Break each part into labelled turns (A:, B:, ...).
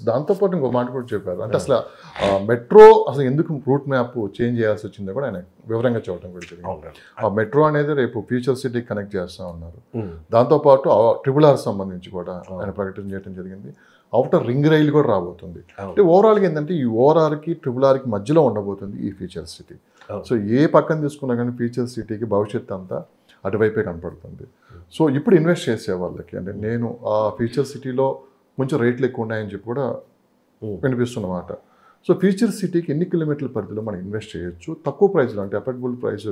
A: దాంతో పాటు ఇంకో మాట కూడా చెప్పారు. అంటే అసలు మెట్రో అసలు ఎందుకు రూట్ మ్యాప్ చేంజ్ చేయాల్సి వచ్చిందో కూడా ఆయన వివరంగా చెప్పడం కూడా జరిగింది. ఆ మెట్రో అనేది రేపు ఫ్యూచర్ సిటీకి కనెక్ట్ చేస్తూ ఉన్నారు. దాంతోపాటు RRR సంబంధించి కూడా ఆయన ప్రకటన చేయడం జరిగింది. అవుటర్ రింగ్ రైలు కూడా రాబోతుంది. అంటే ఓవరాల్గా ఏంటంటే ఈ ORRకి RRRకి మధ్యలో ఉండబోతుంది ఈ ఫ్యూచర్ సిటీ. సో ఏ పక్కన తీసుకున్నా కానీ ఫ్యూచర్ సిటీకి భవిష్యత్తు అంతా అటువైపే కనపడుతుంది. సో ఇప్పుడు ఇన్వెస్ట్ చేసే వాళ్ళకి అంటే నేను ఆ ఫ్యూచర్ సిటీలో కొంచెం రేట్లు ఎక్కువ ఉన్నాయని చెప్పి కూడా వినిపిస్తున్నమాట. సో ఫ్యూచర్ సిటీకి ఎన్ని కిలోమీటర్ల పరిధిలో మనం ఇన్వెస్ట్ చేయొచ్చు, తక్కువ ప్రైస్లో అంటే అఫోర్డబుల్ ప్రైస్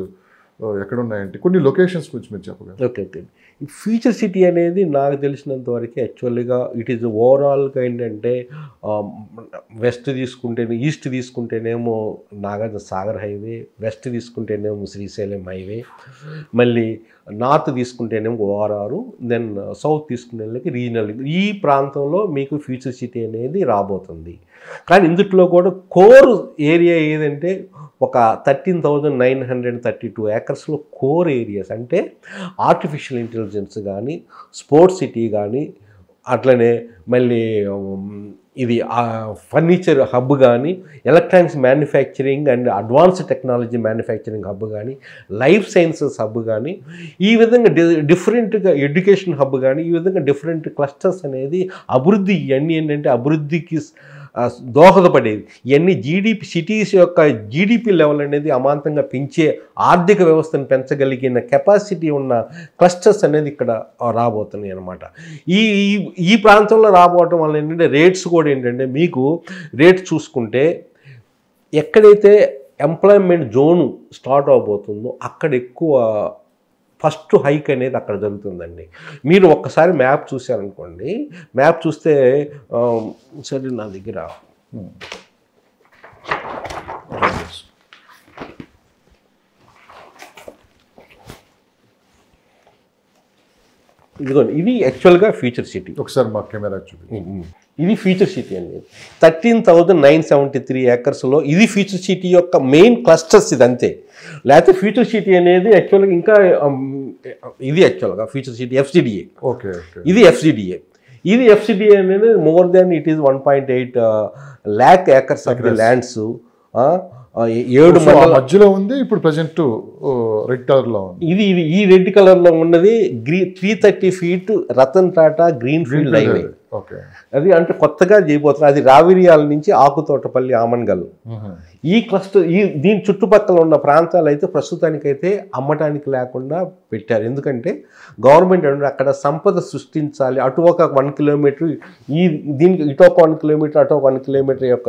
A: ఎక్కడ ఉన్నాయంటే కొన్ని లొకేషన్స్ గురించి మీరు చెప్పగలరు?
B: ఓకే. ఈ ఫ్యూచర్ సిటీ అనేది నాకు తెలిసినంత వరకు యాక్చువల్గా ఇట్ ఈజ్ ఓవరాల్గా ఏంటంటే వెస్ట్ తీసుకుంటేనే ఈస్ట్ తీసుకుంటేనేమో నాగార్జున సాగర్ హైవే, వెస్ట్ తీసుకుంటేనేమో శ్రీశైలం హైవే, మళ్ళీ నార్త్ తీసుకుంటేనేమో ORR, దెన్ సౌత్ తీసుకునే రీజనల్. ఈ ప్రాంతంలో మీకు ఫ్యూచర్ సిటీ అనేది రాబోతుంది. కానీ ఇందులో కూడా కోర్ ఏరియా ఏదంటే ఒక 13,932 ఏకర్స్లో కోర్ ఏరియాస్ అంటే ఆర్టిఫిషియల్ ఇంటెలిజెన్స్ కానీ, స్పోర్ట్స్ సిటీ కానీ, అట్లనే మళ్ళీ ఇది ఫర్నిచర్ హబ్ కానీ, electronics manufacturing and advanced technology manufacturing hub కానీ, లైఫ్ సైన్సెస్ హబ్ కానీ, ఈ విధంగా డిఫరెంట్గా ఎడ్యుకేషన్ హబ్ కానీ, ఈ విధంగా డిఫరెంట్ క్లస్టర్స్ అనేది అభివృద్ధి, ఇవన్నీ ఏంటంటే అభివృద్ధికి దోహదపడేది. ఇవన్నీ సిటీస్ యొక్క జీడిపి లెవెల్ అనేది అమాంతంగా పెంచే ఆర్థిక వ్యవస్థను పెంచగలిగిన కెపాసిటీ ఉన్న క్లస్టర్స్ అనేది ఇక్కడ రాబోతున్నాయి అన్నమాట. ఈ ప్రాంతంలో రాబోవటం వల్ల ఏంటంటే రేట్స్ కూడా ఏంటంటే మీకు రేట్స్ చూసుకుంటే ఎక్కడైతే ఎంప్లాయ్మెంట్ జోను స్టార్ట్ అవబోతుందో అక్కడ ఎక్కువ ఫస్ట్ హైక్ అనేది అక్కడ జరుగుతుందండి. మీరు ఒక్కసారి మ్యాప్ చూశారనుకోండి, మ్యాప్ చూస్తే సరే నా దగ్గర ఇదిగోండి, ఇది యాక్చువల్గా ఫ్యూచర్ సిటీ.
A: ఒకసారి మా కెమెరా చూపి.
B: ఇది ఫ్యూచర్ సిటీ అండి. 13,973 ఏకర్స్లో ఇది ఫ్యూచర్ సిటీ యొక్క మెయిన్ క్లస్టర్స్. ఇది అంతే. లేకపోతే ఫ్యూచర్ సిటీ అనేది యాక్చువల్గా ఇంకా ఇది యాక్చువల్గా ఫ్యూచర్ సిటీ FCDA.
A: ఓకే.
B: ఇది FCDA. ఇది FCDA అనేది more than it is 1.8 lakh acres of the lands. 7
A: మధ్యలో ఉంది. ఇప్పుడు ప్రజెంట్ రెడ్ కలర్లో ఉంది.
B: ఇది ఈ రెడ్ కలర్లో ఉన్నది 330 feet Ratan Tata green field highway. అది అంటే కొత్తగా చేయబోతున్నారు. అది రావిరియాల నుంచి ఆకుతోటపల్లి ఆమన్గల్. ఈ క్లస్టర్ దీని చుట్టుపక్కల ఉన్న ప్రాంతాలు అయితే ప్రస్తుతానికైతే అమ్మటానికి లేకుండా పెట్టారు. ఎందుకంటే గవర్నమెంట్ అంటే అక్కడ సంపద సృష్టించాలి. అటు ఒక 1 kilometer, దీనికి ఇటు ఒక 1 kilometer, అటు ఒక 1 kilometer యొక్క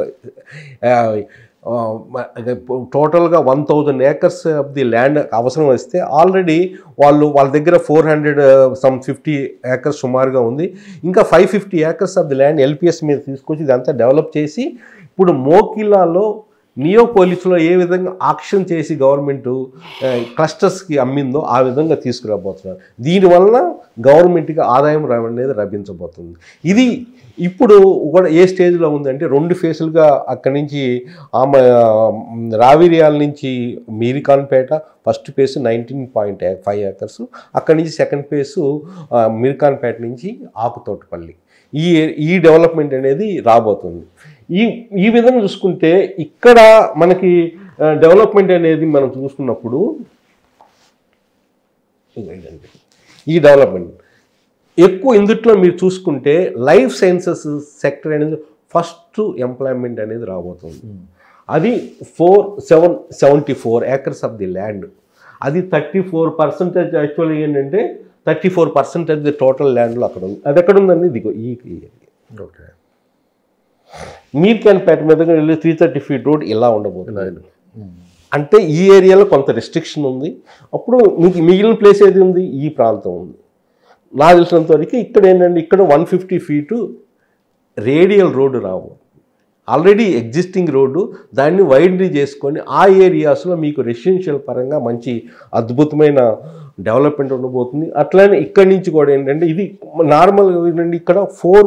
B: టోటల్గా 1,000 acres ఆఫ్ ది ల్యాండ్ అవసరం వస్తే ఆల్రెడీ వాళ్ళ దగ్గర 450 acres సుమారుగా ఉంది. ఇంకా 550 acres of the land LPS మీద తీసుకొచ్చి ఇదంతా డెవలప్ చేసి ఇప్పుడు మోకిలాలో నియోపోలిస్లో ఏ విధంగా ఆక్షన్ చేసి గవర్నమెంట్ క్లస్టర్స్కి అమ్మిందో ఆ విధంగా తీసుకురాబోతున్నారు. దీనివల్ల గవర్నమెంట్కి ఆదాయం అనేది లభించబోతుంది. ఇది ఇప్పుడు కూడా ఏ స్టేజ్లో ఉందంటే 2 ఫేసులుగా అక్కడి నుంచి రావిరియాల నుంచి మీరికాన్పేట ఫస్ట్ ఫేసు 19.5 acres, అక్కడి నుంచి సెకండ్ ఫేసు మీరికాన్పేట నుంచి ఆకుతోటపల్లి. ఈ డెవలప్మెంట్ అనేది రాబోతుంది. ఈ విధంగా చూసుకుంటే ఇక్కడ మనకి డెవలప్మెంట్ అనేది మనం చూసుకున్నప్పుడు ఈ డెవలప్మెంట్ ఎక్కువ ఇందుట్లో మీరు చూసుకుంటే లైఫ్ సైన్సెస్ సెక్టర్ అనేది ఫస్ట్ ఎంప్లాయ్మెంట్ అనేది రాబోతుంది. అది 474 acres ఆఫ్ ది ల్యాండ్. అది 34% యాక్చువల్గా ఏంటంటే 34% టోటల్ ల్యాండ్లో అక్కడ ఉంది. అది ఎక్కడ ఉందండి? ఇదిగో ఓకే. మీర్కాన్పేట మీదుగా వెళ్ళి 330 feet రోడ్ ఇలా ఉండబోతుంది. అంటే ఈ ఏరియాలో కొంత రెస్ట్రిక్షన్ ఉంది. అప్పుడు మీకు మిగిలిన ప్లేస్ ఏది ఉంది? ఈ ప్రాంతం ఉంది. నాకు తెలిసినంత వరకు ఇక్కడ ఏంటంటే ఇక్కడ 150 feet రేడియల్ రోడ్డు రావు. ఆల్రెడీ ఎగ్జిస్టింగ్ రోడ్డు, దాన్ని వైడ్ని చేసుకొని ఆ ఏరియాస్లో మీకు రెసిడెన్షియల్ పరంగా మంచి అద్భుతమైన డెవలప్మెంట్ ఉండబోతుంది. అట్లానే ఇక్కడి నుంచి కూడా ఏంటంటే ఇది నార్మల్గా ఏంటంటే ఇక్కడ 4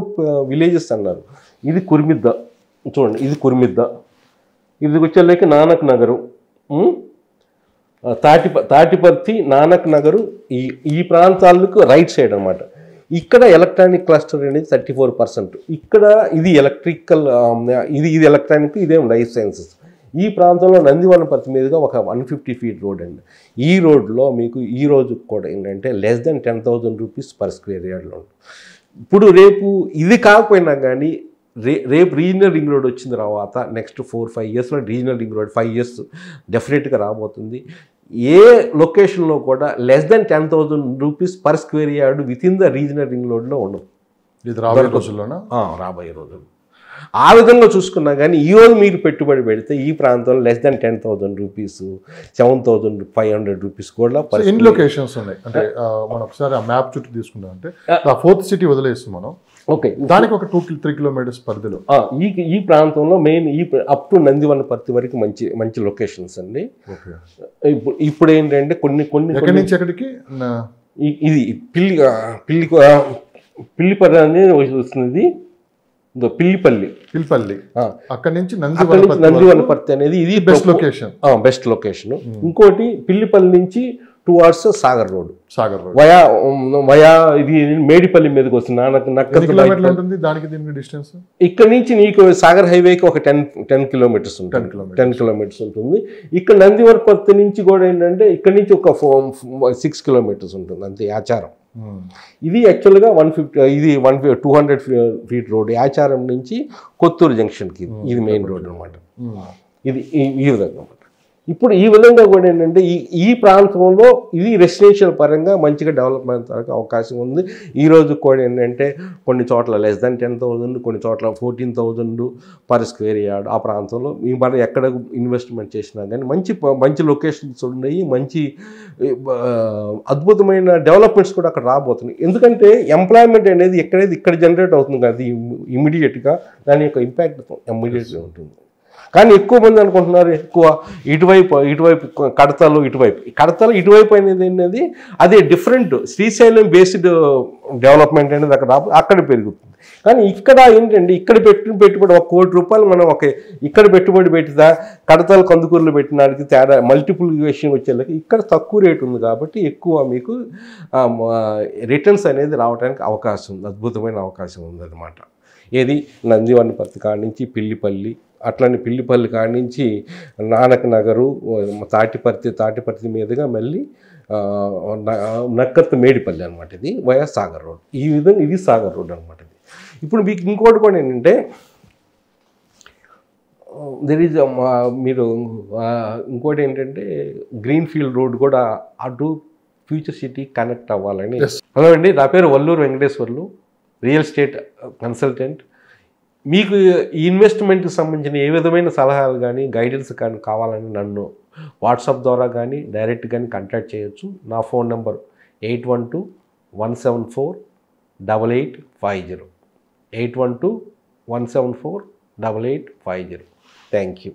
B: villages అన్నారు. ఇది కుర్మిద్ద, చూడండి, ఇది కుర్మిద్ద, ఇది వచ్చేలేక నానక్ నగరు, తాటిపర్తి, నానక్ నగరు, ఈ ప్రాంతాలకు రైట్ సైడ్ అనమాట. ఇక్కడ ఎలక్ట్రానిక్ క్లస్టర్ అనేది 34%. ఇక్కడ ఇది ఎలక్ట్రికల్, ఇది ఎలక్ట్రానిక్, ఇదేం లైఫ్ సైన్సెస్. ఈ ప్రాంతంలో నందివనపర్తి మీదుగా ఒక 150 ఫీట్ రోడ్ అండి. ఈ రోడ్లో మీకు ఈ రోజు కూడా ఏంటంటే less than 10,000 rupees per square యార్డ్లో ఉంటుంది. ఇప్పుడు రేపు ఇది కాకపోయినా కానీ రేపు రీజనల్ రింగ్ రోడ్ వచ్చిన తర్వాత నెక్స్ట్ 4-5 ఇయర్స్లో రీజనల్ రింగ్ రోడ్ 5 ఇయర్స్ డెఫినెట్గా రాబోతుంది. ఏ లొకేషన్లో కూడా less than 10,000 rupees per square yard with in the regional ring రోడ్లో ఉండవు.
A: ఇది రాబోయే రోజుల్లోనా?
B: రాబోయే రోజులు. ఆ విధంగా చూసుకున్నా కానీ ఈరోజు మీరు పెట్టుబడి పెడితే ఈ ప్రాంతంలో లెస్ దెన్ 10,000 రూపీస్, 7,500 రూపీస్ కూడా
A: ఎన్ని లొకేషన్స్ ఉన్నాయి అంటే మనం ఒకసారి ఆ మ్యాప్ చుట్టూ తీసుకుందాం. అంటే ఆ 4th సిటీ వదిలేస్తాం మనం.
B: ఓకే,
A: దానికి ఒక 2-3 కిలోమీటర్స్ పరిధిలో
B: ఈ ప్రాంతంలో మెయిన్ అప్ టు నందివనపర్తి వరకు మంచి లొకేషన్స్ అండి. ఇప్పుడు ఏంటంటే కొన్ని
A: ఎక్కడి నుంచి ఎక్కడికి
B: ఇది పిల్లిపర్రి అనేది వస్తుంది, పిల్లిపల్లి
A: అక్కడ నుంచి
B: నందివనపర్తి అనేది ఇది బెస్ట్ లొకేషన్. ఇంకోటి పిల్లిపల్లి నుంచి టువార్డ్స్ సాగర్ రోడ్ వయా ఇది మేడిపల్లి మీదకి వస్తుంది. ఇక్కడ నుంచి నీకు సాగర్ హైవేకి ఒక 10 కిలోమీటర్స్ ఉంటుంది. 10 కిలోమీటర్స్ ఉంటుంది. ఇక్కడ నందివనపర్తి నుంచి కూడా ఏంటంటే ఇక్కడ నుంచి ఒక 6 కిలోమీటర్స్ ఉంటుంది అంతే. ఆచారం ఇది యాక్చువల్గా 200 ఫీట్ రోడ్. ఆచారం నుంచి కొత్తూరు జంక్షన్కి ఇది మెయిన్ రోడ్ అనమాట. ఇది ఈ విధంగా. ఇప్పుడు ఈ విధంగా కూడా ఏంటంటే ఈ ప్రాంతంలో ఇది రెసిడెన్షియల్ పరంగా మంచిగా డెవలప్మెంట్ వరకు అవకాశం ఉంది. ఈరోజు కూడా ఏంటంటే కొన్ని చోట్ల లెస్ దాన్ 10,000, కొన్ని చోట్ల 14,000 పర్ స్క్వేర్ యార్డ్. ఆ ప్రాంతంలో మనం ఎక్కడ ఇన్వెస్ట్మెంట్ చేసినా కానీ మంచి లొకేషన్స్ ఉన్నాయి, మంచి అద్భుతమైన డెవలప్మెంట్స్ కూడా అక్కడ రాబోతున్నాయి. ఎందుకంటే ఎంప్లాయ్మెంట్ అనేది ఇక్కడ జనరేట్ అవుతుంది కదా ఇమీడియట్గా, దాని యొక్క ఇంపాక్ట్ ఇమీడియట్గా ఉంటుంది. కానీ ఎక్కువ మంది అనుకుంటున్నారు ఎక్కువ ఇటువైపు కడతాలు ఇటువైపు అనేది అదే డిఫరెంట్ శ్రీశైలం బేస్డ్ డెవలప్మెంట్ అనేది అక్కడ పెరుగుతుంది. కానీ ఇక్కడ ఏంటంటే ఇక్కడ పెట్టుబడి 1 కోటి రూపాయలు మనం ఇక్కడ పెట్టుబడి పెట్టిదా కడతాలు కందుకూరులో పెట్టినాడికి తేడా మల్టిప్లికేషన్ వచ్చేళ్ళకి ఇక్కడ తక్కువ రేటు ఉంది కాబట్టి ఎక్కువ మీకు రిటర్న్స్ అనేది రావడానికి అవకాశం ఉంది, అద్భుతమైన అవకాశం ఉంది అన్నమాట. ఏది నందివనపర్తి కాడి నుంచి పిల్లిపల్లి, అట్లనే పిల్లిపల్లి కాడి నుంచి నానక్ నగరు, తాటిపర్తి మీదుగా మళ్ళీ నక్కత్ మేడిపల్లి అనమాట. ఇది వయా సాగర్ రోడ్. ఈ విధంగా ఇది సాగర్ రోడ్ అనమాట. ఇది ఇప్పుడు మీకు ఇంకోటి కూడా ఏంటంటే మీరు ఇంకోటి ఏంటంటే గ్రీన్ ఫీల్డ్ రోడ్ కూడా అటు ఫ్యూచర్ సిటీ కనెక్ట్ అవ్వాలని. హలో అండి, నా పేరు Valluru Venkateswarlu, real estate consultant. మీకు ఈ ఇన్వెస్ట్మెంట్కి సంబంధించిన ఏ విధమైన సలహాలు కానీ గైడెన్స్ కానీ కావాలని నన్ను వాట్సాప్ ద్వారా కానీ డైరెక్ట్ కానీ కాంటాక్ట్ చేయొచ్చు. నా ఫోన్ నెంబర్ 812-174-8850. 812-174-8850. Thank you.